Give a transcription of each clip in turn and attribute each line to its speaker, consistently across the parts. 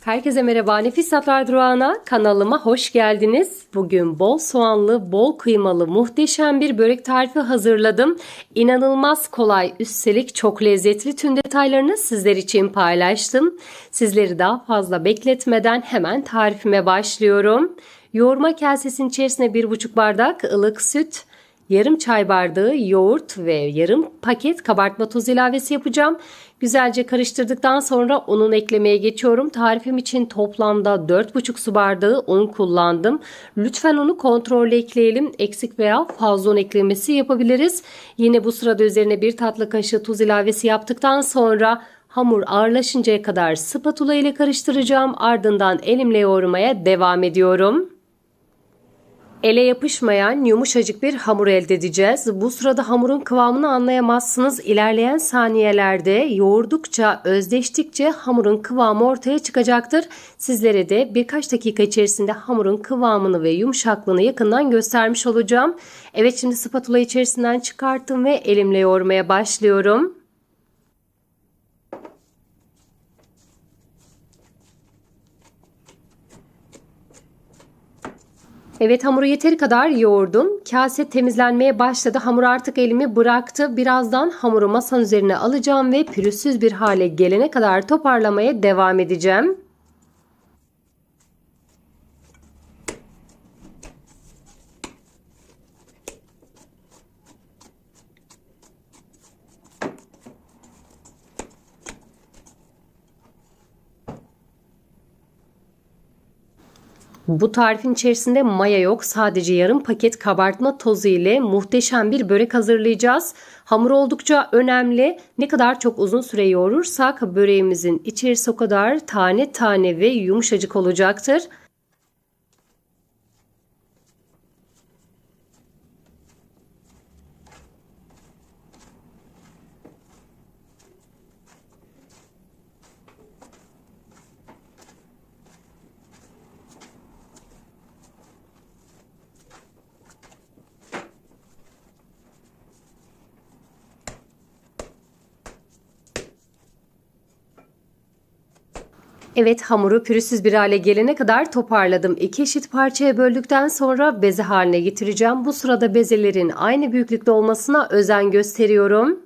Speaker 1: Herkese merhaba. Nefis Tatlar Durağı'na kanalıma hoş geldiniz. Bugün bol soğanlı, bol kıymalı muhteşem bir börek tarifi hazırladım. İnanılmaz kolay, üstelik çok lezzetli, tüm detaylarını sizler için paylaştım. Sizleri daha fazla bekletmeden hemen tarifime başlıyorum. Yoğurma kasesinin içerisine 1,5 bardak ılık süt, yarım çay bardağı yoğurt ve yarım paket kabartma tozu ilavesi yapacağım. Güzelce karıştırdıktan sonra unun eklemeye geçiyorum. Tarifim için toplamda 4,5 su bardağı un kullandım. Lütfen unu kontrollü ekleyelim. Eksik veya fazla un eklemesi yapabiliriz. Yine bu sırada üzerine 1 tatlı kaşığı tuz ilavesi yaptıktan sonra hamur ağırlaşıncaya kadar spatula ile karıştıracağım. Ardından elimle yoğurmaya devam ediyorum. Ele yapışmayan yumuşacık bir hamur elde edeceğiz. Bu sırada hamurun kıvamını anlayamazsınız. İlerleyen saniyelerde yoğurdukça, özleştikçe hamurun kıvamı ortaya çıkacaktır. Sizlere de birkaç dakika içerisinde hamurun kıvamını ve yumuşaklığını yakından göstermiş olacağım. Evet, şimdi spatula içerisinden çıkarttım ve elimle yoğurmaya başlıyorum. Evet, hamuru yeteri kadar yoğurdum. Kase temizlenmeye başladı. Hamur artık elimi bıraktı. Birazdan hamuru masanın üzerine alacağım ve pürüzsüz bir hale gelene kadar toparlamaya devam edeceğim. Bu tarifin içerisinde maya yok. Sadece yarım paket kabartma tozu ile muhteşem bir börek hazırlayacağız. Hamur oldukça önemli. Ne kadar çok uzun süre yoğurursak böreğimizin içerisi o kadar tane tane ve yumuşacık olacaktır. Evet, hamuru pürüzsüz bir hale gelene kadar toparladım. 2 eşit parçaya böldükten sonra beze haline getireceğim. Bu sırada bezelerin aynı büyüklükte olmasına özen gösteriyorum.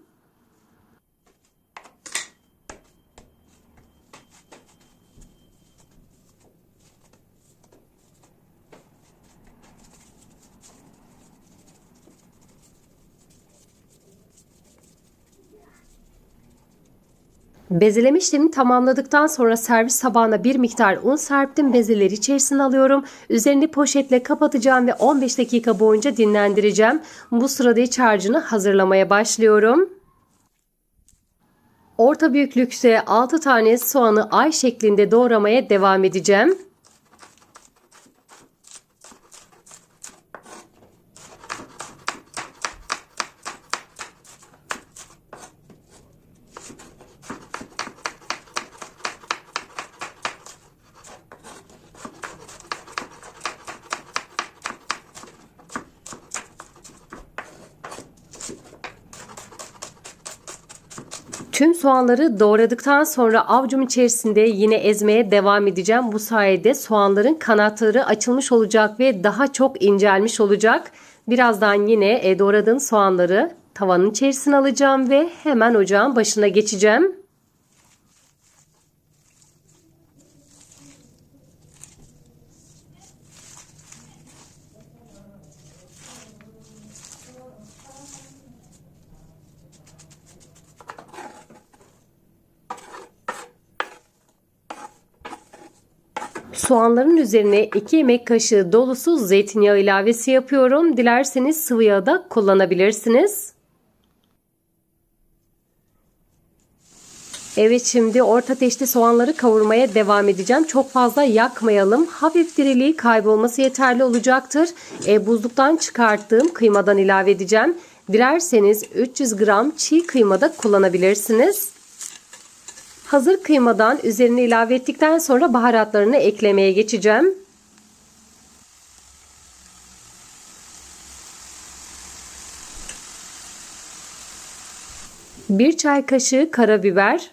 Speaker 1: Bezeleme işlemini tamamladıktan sonra servis tabağına bir miktar un serptim. Bezeleri içerisine alıyorum. Üzerini poşetle kapatacağım ve 15 dakika boyunca dinlendireceğim. Bu sırada iç harcını hazırlamaya başlıyorum. Orta büyüklükte 6 tane soğanı ay şeklinde doğramaya devam edeceğim. Tüm soğanları doğradıktan sonra avucum içerisinde yine ezmeye devam edeceğim. Bu sayede soğanların kanatları açılmış olacak ve daha çok incelmiş olacak. Birazdan yine doğradığım soğanları tavanın içerisine alacağım ve hemen ocağın başına geçeceğim. Soğanların üzerine 2 yemek kaşığı dolusu zeytinyağı ilavesi yapıyorum. Dilerseniz sıvı yağ da kullanabilirsiniz. Evet, şimdi orta ateşte soğanları kavurmaya devam edeceğim. Çok fazla yakmayalım. Hafif diriliği kaybolması yeterli olacaktır. Buzluktan çıkarttığım kıymadan ilave edeceğim. Dilerseniz 300 gram çiğ kıyma da kullanabilirsiniz. Hazır kıymadan üzerine ilave ettikten sonra baharatlarını eklemeye geçeceğim. 1 çay kaşığı karabiber,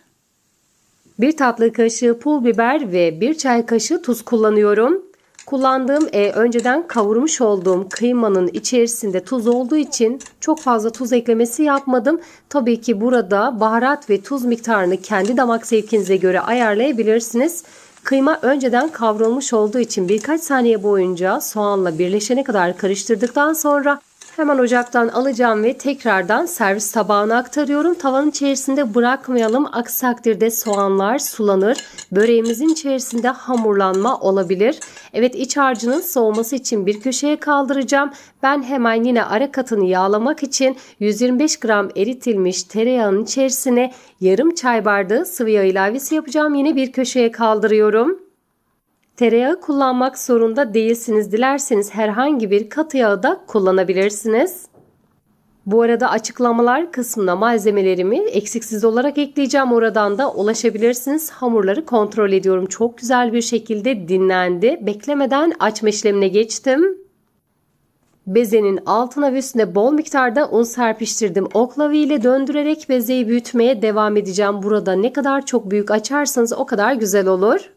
Speaker 1: 1 tatlı kaşığı pul biber ve 1 çay kaşığı tuz kullanıyorum. Kullandığım önceden kavurmuş olduğum kıymanın içerisinde tuz olduğu için çok fazla tuz eklemesi yapmadım. Tabii ki burada baharat ve tuz miktarını kendi damak zevkinize göre ayarlayabilirsiniz. Kıyma önceden kavrulmuş olduğu için birkaç saniye boyunca soğanla birleşene kadar karıştırdıktan sonra hemen ocaktan alacağım ve tekrardan servis tabağına aktarıyorum. Tavanın içerisinde bırakmayalım. Aksi takdirde soğanlar sulanır. Böreğimizin içerisinde hamurlanma olabilir. Evet, iç harcının soğuması için bir köşeye kaldıracağım. Ben hemen yine ara katını yağlamak için 125 gram eritilmiş tereyağının içerisine yarım çay bardağı sıvı yağ ilavesi yapacağım. Yine bir köşeye kaldırıyorum. Tereyağı kullanmak zorunda değilsiniz. Dilerseniz herhangi bir katı yağı da kullanabilirsiniz. Bu arada açıklamalar kısmına malzemelerimi eksiksiz olarak ekleyeceğim. Oradan da ulaşabilirsiniz. Hamurları kontrol ediyorum. Çok güzel bir şekilde dinlendi. Beklemeden açma işlemine geçtim. Bezenin altına ve üstüne bol miktarda un serpiştirdim. Oklava ile döndürerek bezeyi büyütmeye devam edeceğim. Burada ne kadar çok büyük açarsanız o kadar güzel olur.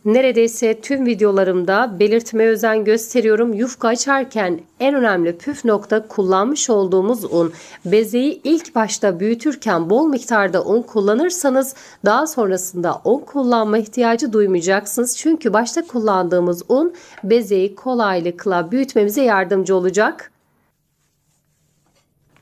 Speaker 1: Neredeyse tüm videolarımda belirtmeye özen gösteriyorum. Yufka açarken en önemli püf nokta kullanmış olduğumuz un. Bezeyi ilk başta büyütürken bol miktarda un kullanırsanız daha sonrasında un kullanma ihtiyacı duymayacaksınız. Çünkü başta kullandığımız un bezeyi kolaylıkla büyütmemize yardımcı olacak.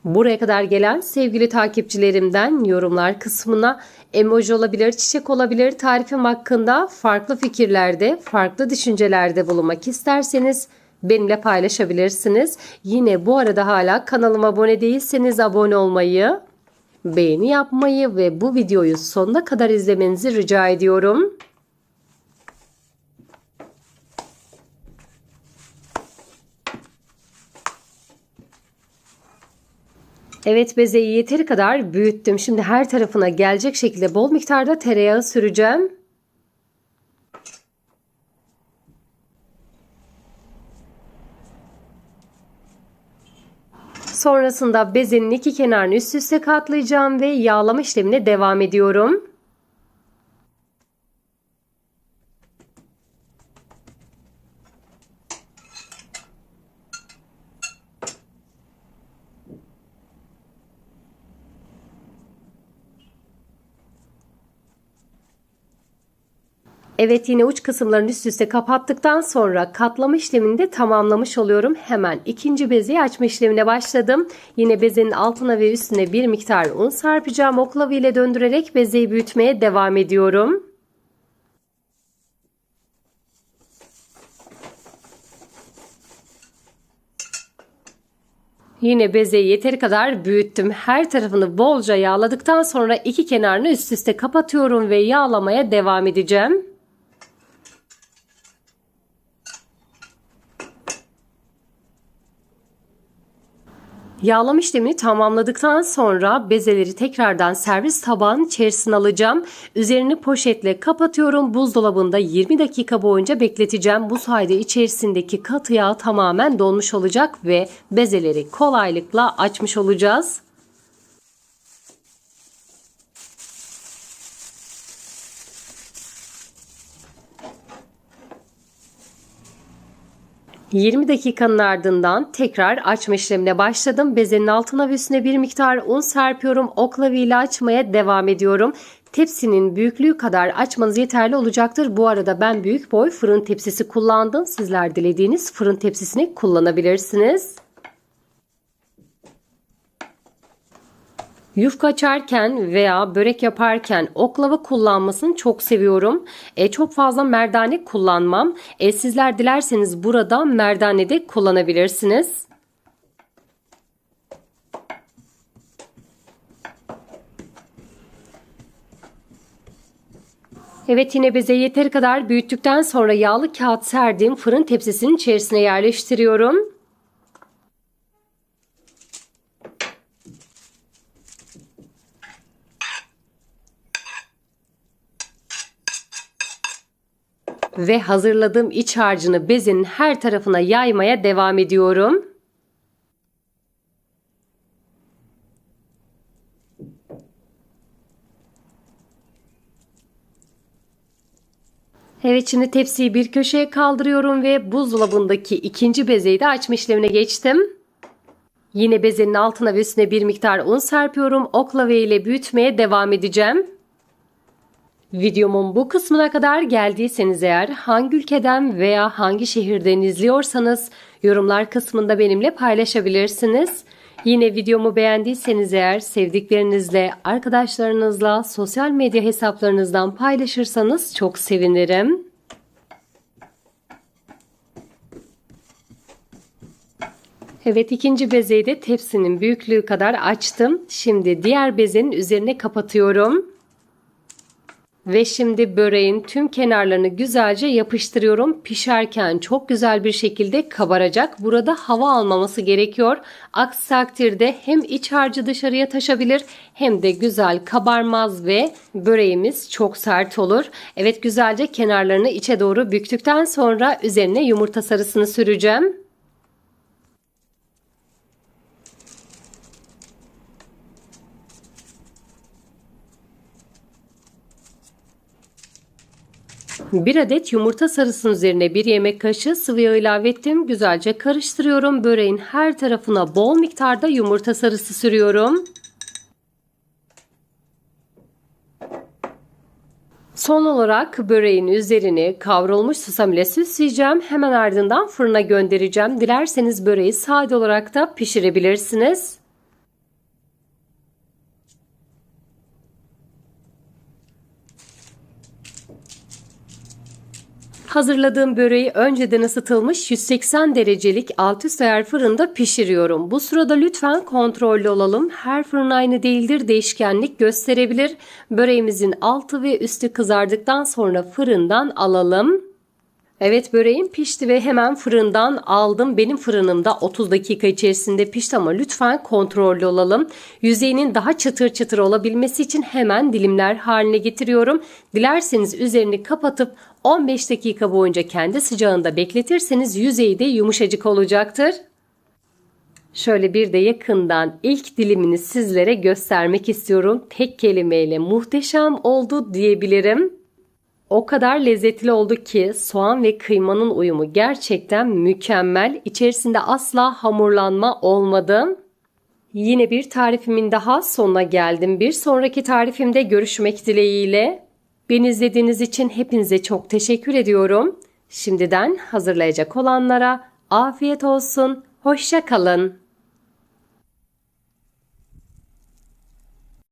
Speaker 1: Buraya kadar gelen sevgili takipçilerimden yorumlar kısmına emoji olabilir, çiçek olabilir, tarifim hakkında farklı fikirlerde, farklı düşüncelerde bulunmak isterseniz benimle paylaşabilirsiniz. Yine bu arada hala kanalıma abone değilseniz abone olmayı, beğeni yapmayı ve bu videoyu sonuna kadar izlemenizi rica ediyorum. Evet, bezeyi yeteri kadar büyüttüm. Şimdi her tarafına gelecek şekilde bol miktarda tereyağı süreceğim. Sonrasında bezenin iki kenarını üst üste katlayacağım ve yağlama işlemine devam ediyorum. Evet, yine uç kısımlarını üst üste kapattıktan sonra katlama işlemini de tamamlamış oluyorum. Hemen ikinci bezeyi açma işlemine başladım. Yine bezenin altına ve üstüne bir miktar un serpeceğim. Oklava ile döndürerek bezeyi büyütmeye devam ediyorum. Yine bezeyi yeteri kadar büyüttüm. Her tarafını bolca yağladıktan sonra iki kenarını üst üste kapatıyorum ve yağlamaya devam edeceğim. Yağlama işlemini tamamladıktan sonra bezeleri tekrardan servis tabağının içerisine alacağım. Üzerini poşetle kapatıyorum. Buzdolabında 20 dakika boyunca bekleteceğim. Bu sayede içerisindeki katı yağ tamamen donmuş olacak ve bezeleri kolaylıkla açmış olacağız. ...20 dakikanın ardından tekrar açma işlemine başladım. Bezenin altına ve üstüne bir miktar un serpiyorum. Oklava ile açmaya devam ediyorum. Tepsinin büyüklüğü kadar açmanız yeterli olacaktır. Bu arada ben büyük boy fırın tepsisi kullandım. Sizler dilediğiniz fırın tepsisini kullanabilirsiniz. Yufka açarken veya börek yaparken oklava kullanmasını çok seviyorum. Çok fazla merdane kullanmam. Sizler dilerseniz burada merdane de kullanabilirsiniz. Evet, yine bezeyi yeteri kadar büyüttükten sonra yağlı kağıt serdiğim fırın tepsisinin içerisine yerleştiriyorum. Ve hazırladığım iç harcını bezenin her tarafına yaymaya devam ediyorum. Evet, şimdi tepsiyi bir köşeye kaldırıyorum ve buzdolabındaki ikinci bezeyi de açma işlemine geçtim. Yine bezenin altına ve üstüne bir miktar un serpiyorum. Oklava ile büyütmeye devam edeceğim. Videomun bu kısmına kadar geldiyseniz eğer hangi ülkeden veya hangi şehirden izliyorsanız yorumlar kısmında benimle paylaşabilirsiniz. Yine videomu beğendiyseniz eğer sevdiklerinizle, arkadaşlarınızla, sosyal medya hesaplarınızdan paylaşırsanız çok sevinirim. Evet, ikinci bezeyi de tepsinin büyüklüğü kadar açtım. Şimdi diğer bezenin üzerine kapatıyorum. Ve şimdi böreğin tüm kenarlarını güzelce yapıştırıyorum. Pişerken çok güzel bir şekilde kabaracak. Burada hava almaması gerekiyor. Aksi takdirde hem iç harcı dışarıya taşabilir hem de güzel kabarmaz ve böreğimiz çok sert olur. Evet, güzelce kenarlarını içe doğru büktükten sonra üzerine yumurta sarısını süreceğim. Bir adet yumurta sarısının üzerine bir yemek kaşığı sıvı yağ ilave ettim. Güzelce karıştırıyorum. Böreğin her tarafına bol miktarda yumurta sarısı sürüyorum. Son olarak böreğin üzerini kavrulmuş susam ile süsleyeceğim. Hemen ardından fırına göndereceğim. Dilerseniz böreği sade olarak da pişirebilirsiniz. Hazırladığım böreği önceden ısıtılmış 180 derecelik alt üst ayar fırında pişiriyorum. Bu sırada lütfen kontrollü olalım. Her fırın aynı değildir, değişkenlik gösterebilir. Böreğimizin altı ve üstü kızardıktan sonra fırından alalım. Evet, böreğim pişti ve hemen fırından aldım. Benim fırınımda 30 dakika içerisinde pişti ama lütfen kontrollü olalım. Yüzeyinin daha çıtır çıtır olabilmesi için hemen dilimler haline getiriyorum. Dilerseniz üzerini kapatıp 15 dakika boyunca kendi sıcağında bekletirseniz yüzeyi de yumuşacık olacaktır. Şöyle bir de yakından ilk dilimini sizlere göstermek istiyorum. Tek kelimeyle muhteşem oldu diyebilirim. O kadar lezzetli oldu ki soğan ve kıymanın uyumu gerçekten mükemmel. İçerisinde asla hamurlanma olmadı. Yine bir tarifimin daha sonuna geldim. Bir sonraki tarifimde görüşmek dileğiyle. Beni izlediğiniz için hepinize çok teşekkür ediyorum. Şimdiden hazırlayacak olanlara afiyet olsun. Hoşça kalın.